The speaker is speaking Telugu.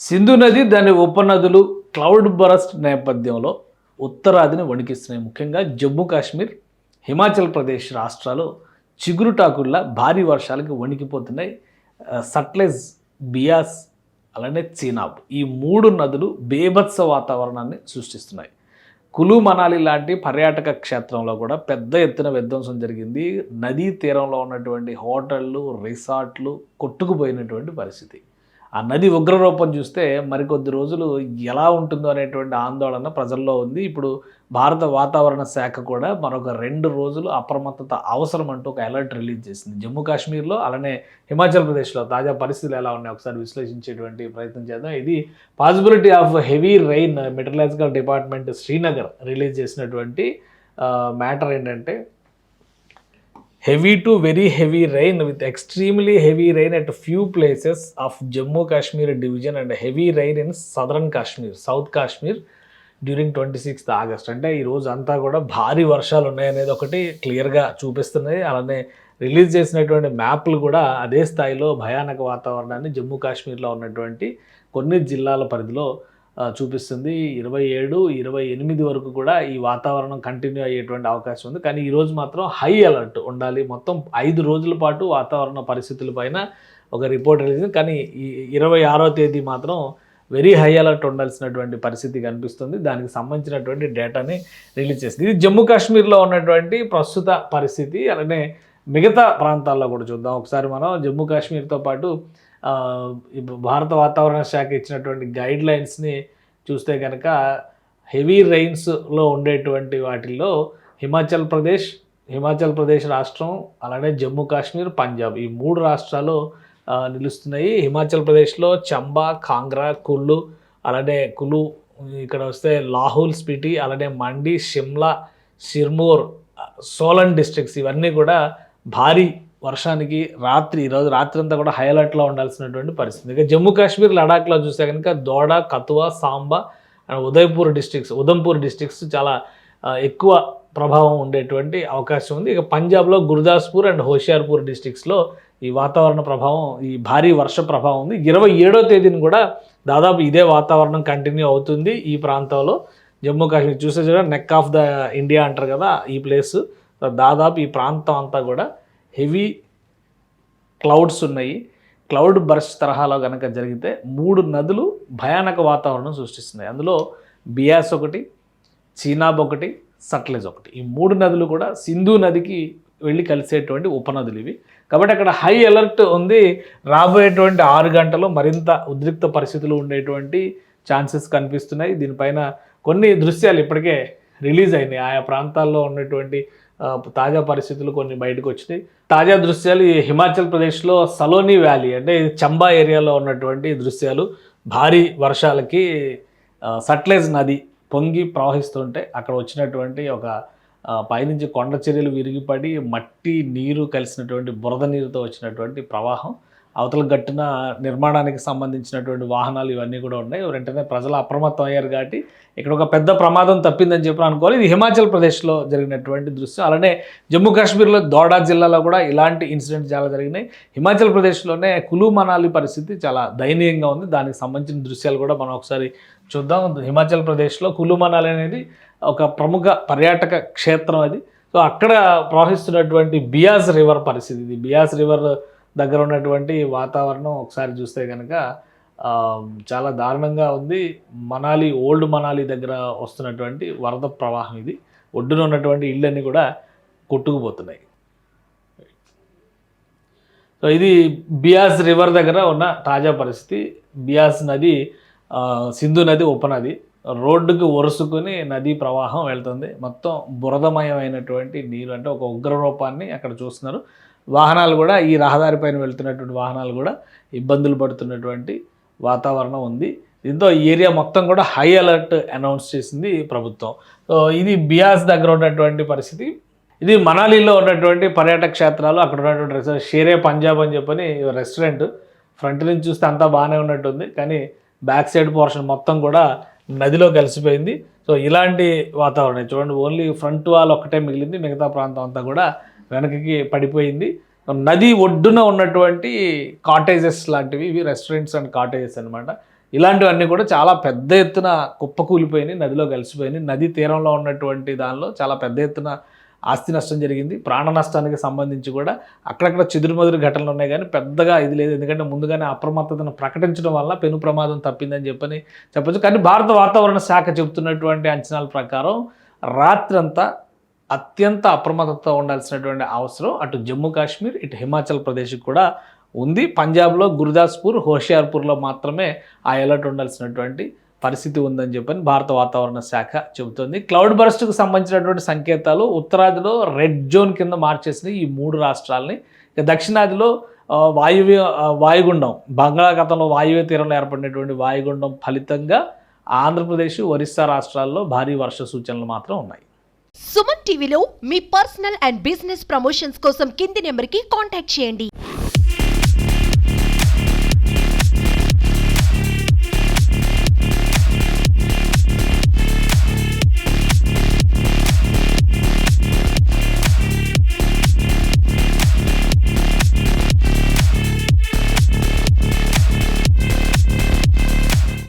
సింధు నది దాని ఉపనదులు క్లౌడ్ బరస్ట్ నేపథ్యంలో ఉత్తరాదిని వణికిస్తున్నాయి. ముఖ్యంగా జమ్మూ కాశ్మీర్, హిమాచల్ ప్రదేశ్ రాష్ట్రాలు చిగురుటాకుల్లా భారీ వర్షాలకి వణికిపోతున్నాయి. సట్లెజ్, బియాస్ అలానే చీనాబ్ ఈ మూడు నదులు బేభత్స వాతావరణాన్ని సృష్టిస్తున్నాయి. కులు మనాలి లాంటి పర్యాటక క్షేత్రంలో కూడా పెద్ద ఎత్తున విధ్వంసం జరిగింది. నదీ తీరంలో ఉన్నటువంటి హోటళ్ళు, రిసార్ట్లు కొట్టుకుపోయినటువంటి పరిస్థితి. ఆ నది ఉగ్రరూపం చూస్తే మరికొద్ది రోజులు ఎలా ఉంటుందో అనేటువంటి ఆందోళన ప్రజల్లో ఉంది. ఇప్పుడు భారత వాతావరణ శాఖ కూడా మరొక 2 రోజులు అప్రమత్తత అవసరం అంటూ ఒక అలర్ట్ రిలీజ్ చేసింది. జమ్మూ కాశ్మీర్లో అలానే హిమాచల్ ప్రదేశ్లో తాజా పరిస్థితులు ఎలా ఉన్నాయో ఒకసారి విశ్లేషించేటువంటి ప్రయత్నం చేద్దాం. ఇది possibility of heavy rain meteorological department Srinagar release చేసినటువంటి మ్యాటర్ ఏంటంటే, heavy to very heavy rain with extremely heavy rain at a few places of Jammu Kashmir division and heavy rain in southern Kashmir, South Kashmir during 26th August. అంటే ఈ రోజు అంతా కూడా భారీ వర్షాలు ఉన్నాయనేది ఒకటి క్లియర్గా చూపిస్తున్నాయి. అలానే రిలీజ్ చేసినటువంటి మ్యాప్లు కూడా అదే స్థాయిలో భయానక వాతావరణాన్ని జమ్మూ కాశ్మీర్లో ఉన్నటువంటి కొన్ని జిల్లాల పరిధిలో చూపిస్తుంది. 27, 28 వరకు కూడా ఈ వాతావరణం కంటిన్యూ అయ్యేటువంటి అవకాశం ఉంది. కానీ ఈరోజు మాత్రం హై అలర్ట్ ఉండాలి. మొత్తం 5 రోజుల పాటు వాతావరణ పరిస్థితులపైన ఒక రిపోర్ట్ రిలీజ్. కానీ ఈ 26వ తేదీ మాత్రం వెరీ హై అలర్ట్ ఉండాల్సినటువంటి పరిస్థితి కనిపిస్తుంది. దానికి సంబంధించినటువంటి డేటాని రిలీజ్ చేస్తుంది. ఇది జమ్మూ కాశ్మీర్లో ఉన్నటువంటి ప్రస్తుత పరిస్థితి. అలానే మిగతా ప్రాంతాల్లో కూడా చూద్దాం. ఒకసారి మనం జమ్మూ కాశ్మీర్తో పాటు భారత వాతావరణ శాఖ ఇచ్చినటువంటి గైడ్ లైన్స్ని చూస్తే కనుక హెవీ రైన్స్లో ఉండేటువంటి వాటిల్లో హిమాచల్ ప్రదేశ్ రాష్ట్రం, అలానే జమ్మూ కాశ్మీర్, పంజాబ్ ఈ 3 రాష్ట్రాలు నిలుస్తున్నాయి. హిమాచల్ ప్రదేశ్లో చంబా, కాంగ్రా, కుల్లు, అలానే ఇక్కడ వస్తే లాహుల్ స్పిటి, అలానే మండి, షిమ్లా, సిర్మూర్, సోలన్ డిస్ట్రిక్ట్స్ ఇవన్నీ కూడా భారీ వర్షానికి ఈరోజు రాత్రి అంతా కూడా హై అలర్ట్లో ఉండాల్సినటువంటి పరిస్థితి. ఇక జమ్మూ కాశ్మీర్, లడాఖ్లో చూస్తే కనుక దోడా, కతువా, సాంబా అండ్ ఉదంపూర్ డిస్ట్రిక్ట్స్ చాలా ఎక్కువ ప్రభావం ఉండేటువంటి అవకాశం ఉంది. ఇక పంజాబ్లో గుర్దాస్పూర్ అండ్ హోషియార్పూర్ డిస్ట్రిక్ట్స్లో ఈ వాతావరణ ప్రభావం, ఈ భారీ వర్ష ప్రభావం ఉంది. 27వ తేదీని కూడా దాదాపు ఇదే వాతావరణం కంటిన్యూ అవుతుంది ఈ ప్రాంతంలో. జమ్మూ కాశ్మీర్ చూస్తే చూడ నెక్ ఆఫ్ ద ఇండియా అంటారు కదా ఈ ప్లేస్. దాదాపు ఈ ప్రాంతం అంతా కూడా హెవీ క్లౌడ్స్ ఉన్నాయి. క్లౌడ్ బర్స్ట్ తరహాలో కనుక జరిగితే 3 నదులు భయానక వాతావరణం సృష్టిస్తున్నాయి. అందులో బియాస్ ఒకటి, చీనాబ్ ఒకటి, సట్లెజ్ ఒకటి. ఈ 3 నదులు కూడా సింధు నదికి వెళ్ళి కలిసేటువంటి ఉపనదులు ఇవి. కాబట్టి అక్కడ హై అలర్ట్ ఉంది. రాబోయేటువంటి 6 గంటలు మరింత ఉద్రిక్త పరిస్థితులు ఉండేటువంటి ఛాన్సెస్ కనిపిస్తున్నాయి. దీనిపైన కొన్ని దృశ్యాలు ఇప్పటికే రిలీజ్ అయినాయి. ఆయా ప్రాంతాల్లో ఉన్నటువంటి తాజా పరిస్థితులు కొన్ని బయటకు వచ్చినాయి. తాజా దృశ్యాలు ఈ హిమాచల్ ప్రదేశ్లో సలోని వ్యాలీ అంటే చంబా ఏరియాలో ఉన్నటువంటి దృశ్యాలు. భారీ వర్షాలకి సట్లెజ్ నది పొంగి ప్రవహిస్తుంటే అక్కడ వచ్చినటువంటి ఒక పైనుంచి కొండ చర్యలు విరిగిపడి మట్టి నీరు కలిసినటువంటి బురద నీరుతో వచ్చినటువంటి ప్రవాహం. అవతల గట్టున నిర్మాణానికి సంబంధించినటువంటి వాహనాలు ఇవన్నీ కూడా ఉన్నాయి. వెంటనే ప్రజలు అప్రమత్తం అయ్యారు కాబట్టి ఇక్కడ ఒక పెద్ద ప్రమాదం తప్పిందని చెప్పి అనుకోవాలి. ఇది హిమాచల్ ప్రదేశ్లో జరిగినటువంటి దృశ్యం. అలానే జమ్మూ కాశ్మీర్లో దోడా జిల్లాలో కూడా ఇలాంటి ఇన్సిడెంట్స్ చాలా జరిగినాయి. హిమాచల్ ప్రదేశ్లోనే కులు మనాలి పరిస్థితి చాలా దయనీయంగా ఉంది. దానికి సంబంధించిన దృశ్యాలు కూడా మనం ఒకసారి చూద్దాం. హిమాచల్ ప్రదేశ్లో కులు మనాలి అనేది ఒక ప్రముఖ పర్యాటక క్షేత్రం అది. సో అక్కడ ప్రవహిస్తున్నటువంటి బియాస్ రివర్ పరిస్థితి. ఇది బియాస్ రివర్ దగ్గర ఉన్నటువంటి వాతావరణం ఒకసారి చూస్తే కనుక చాలా దారుణంగా ఉంది. ఓల్డ్ మనాలి దగ్గర వస్తున్నటువంటి వరద ప్రవాహం ఇది. ఒడ్డున ఉన్నటువంటి ఇళ్ళన్నీ కూడా కొట్టుకుపోతున్నాయి. సో ఇది బియాస్ రివర్ దగ్గర ఉన్న తాజా పరిస్థితి. బియాస్ నది సింధు నది ఉపనది. రోడ్డుకు ఒరుసుకుని నదీ ప్రవాహం వెళ్తుంది. మొత్తం బురదమయమైనటువంటి నీరు, అంటే ఒక ఉగ్రరూపాన్ని అక్కడ చూస్తున్నారు. వాహనాలు కూడా ఈ రహదారిపైన వెళ్తున్నటువంటి వాహనాలు కూడా ఇబ్బందులు పడుతున్నటువంటి వాతావరణం ఉంది. దీంతో ఈ ఏరియా మొత్తం కూడా హై అలర్ట్ అనౌన్స్ చేసింది ప్రభుత్వం. సో ఇది బియాస్ దగ్గర ఉన్నటువంటి పరిస్థితి. ఇది మనాలిలో ఉన్నటువంటి పర్యాటక క్షేత్రాలు. అక్కడ ఉన్నటువంటి రెస్టారెంట్ షేరే పంజాబ్ అని చెప్పని రెస్టారెంట్ ఫ్రంట్ నుంచి చూస్తే అంతా బాగానే ఉన్నట్టుంది, కానీ బ్యాక్ సైడ్ పోర్షన్ మొత్తం కూడా నదిలో కలిసిపోయింది. సో ఇలాంటి వాతావరణం చూడండి. ఓన్లీ ఫ్రంట్ వాల్ ఒక్కటే మిగిలింది, మిగతా ప్రాంతం అంతా కూడా వెనకకి పడిపోయింది. నది ఒడ్డున ఉన్నటువంటి కాటేజెస్ లాంటివి, ఇవి రెస్టారెంట్స్ అండ్ కాటేజెస్ అనమాట. ఇలాంటివన్నీ కూడా చాలా పెద్ద ఎత్తున కుప్పకూలిపోయినాయి, నదిలో కలిసిపోయినాయి. నదీ తీరంలో ఉన్నటువంటి దానిలో చాలా పెద్ద ఎత్తున ఆస్తి నష్టం జరిగింది. ప్రాణ నష్టానికి సంబంధించి కూడా అక్కడక్కడ చెదురుమదురు ఘటనలు ఉన్నాయి, కానీ పెద్దగా ఇది లేదు. ఎందుకంటే ముందుగానే అప్రమత్తతను ప్రకటించడం వల్ల పెను ప్రమాదం తప్పిందని చెప్పొచ్చు. కానీ భారత వాతావరణ శాఖ చెబుతున్నటువంటి అంచనాల ప్రకారం రాత్రంతా అత్యంత అప్రమత్తతో ఉండాల్సినటువంటి అవసరం అటు జమ్మూ కాశ్మీర్, ఇటు హిమాచల్ ప్రదేశ్కి కూడా ఉంది. పంజాబ్లో గుర్దాస్పూర్, హోషియార్పూర్లో మాత్రమే ఆ అలర్ట్ ఉండాల్సినటువంటి పరిస్థితి ఉందని భారత వాతావరణ శాఖ చెబుతోంది. క్లౌడ్ బరస్ట్కు సంబంధించినటువంటి సంకేతాలు ఉత్తరాదిలో రెడ్ జోన్ కింద మార్చేసినాయి ఈ 3 రాష్ట్రాలని. ఇక దక్షిణాదిలో వాయుగుండం, బంగాళాఖాతంలో వాయువ్య తీరంలో ఏర్పడినటువంటి వాయుగుండం ఫలితంగా ఆంధ్రప్రదేశ్, ఒరిస్సా రాష్ట్రాల్లో భారీ వర్ష సూచనలు మాత్రం ఉన్నాయి. సుమన్ టీవీలో మీ పర్సనల్ అండ్ బిజినెస్ ప్రమోషన్స్ కోసం కింది నెంబర్కి కాంటాక్ట్ చేయండి.